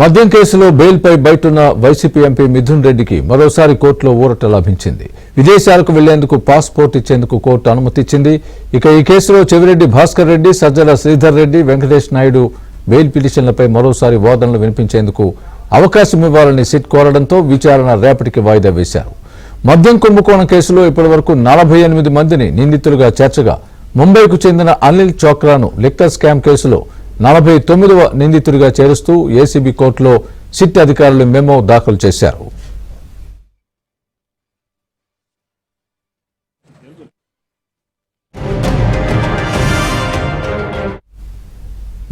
మద్యం కేసులో బెయిల్పై బయటున్న వైసీపీ ఎంపీ మిథున్ రెడ్డికి మరోసారి కోర్టులో ఊరట లభించింది. విదేశాలకు వెళ్లేందుకు పాస్పోర్ట్ ఇచ్చేందుకు కోర్టు అనుమతి ఇచ్చింది. ఇక ఈ కేసులో చెవిరెడ్డి భాస్కర్ రెడ్డి, సజ్జల శ్రీధర్ రెడ్డి, వెంకటేష్ నాయుడు బెయిల్ పిటిషన్లపై మరోసారి వాదనలు వినిపించేందుకు అవకాశం ఇవ్వాలని సిట్ కోరడంతో విచారణ రేపటికి వాయిదా వేశారు. మద్యం కుంభకోణం కేసులో ఇప్పటివరకు 48 మందిని నిందితులుగా చేర్చగా ముంబైకు చెందిన అనిల్ చోక్రాను లిక్కర్ స్కామ్ కేసులో 49వ నిందితుడిగా చేరుస్తూ ఏసీబీ కోర్టులో సిట్ అధికారులు మెమో దాఖలు చేశారు.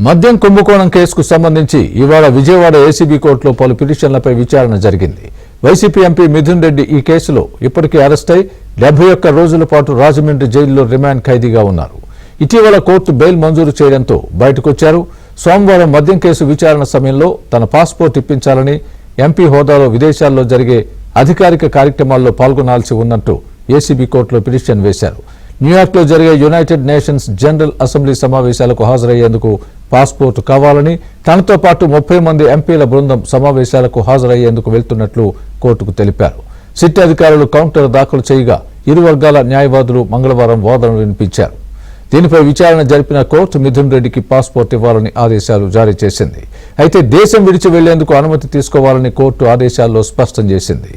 మద్యం కుంభకోణం కేసుకు సంబంధించి ఇవాళ విజయవాడ ఏసీబీ కోర్టులో పలు పిటిషన్లపై విచారణ జరిగింది. వైసీపీ ఎంపీ మిథున్ రెడ్డి ఈ కేసులో ఇప్పటికే అరెస్ట్ అయి 71 రోజుల పాటు రాజమండ్రి జైలులో రిమాండ్ ఖైదీగా ఉన్నారు. ఇటీవల కోర్టు బెయిల్ మంజూరు చేయడంతో బయటకొచ్చారు. సోమవారం మద్యం కేసు విచారణ సమయంలో తన పాస్పోర్ట్ ఇప్పించాలని, ఎంపీ హోదాలో విదేశాల్లో జరిగే అధికారిక కార్యక్రమాల్లో పాల్గొనాల్సి ఉన్నట్టు ఏసీబీ కోర్టులో పిటిషన్ వేశారు. న్యూయార్క్లో జరిగే యునైటెడ్ నేషన్స్ జనరల్ అసెంబ్లీ సమావేశాలకు హాజరయ్యేందుకు పాస్పోర్టు కావాలని, తనతో పాటు 30 మంది ఎంపీల బృందం సమావేశాలకు హాజరయ్యేందుకు వెళ్తున్నట్లు కోర్టుకు తెలిపారు. సిట్ అధికారులు కౌంటర్ దాఖలు చేయగా ఇరు వర్గాల న్యాయవాదులు మంగళవారం వాదనలు వినిపించారు. దీనిపై విచారణ జరిపిన కోర్టు మిథున్ రెడ్డికి పాస్పోర్ట్ ఇవ్వాలని ఆదేశాలు జారీ చేసింది. అయితే దేశం విడిచి వెళ్లేందుకు అనుమతి తీసుకోవాలని కోర్టు ఆదేశాల్లో స్పష్టం చేసింది.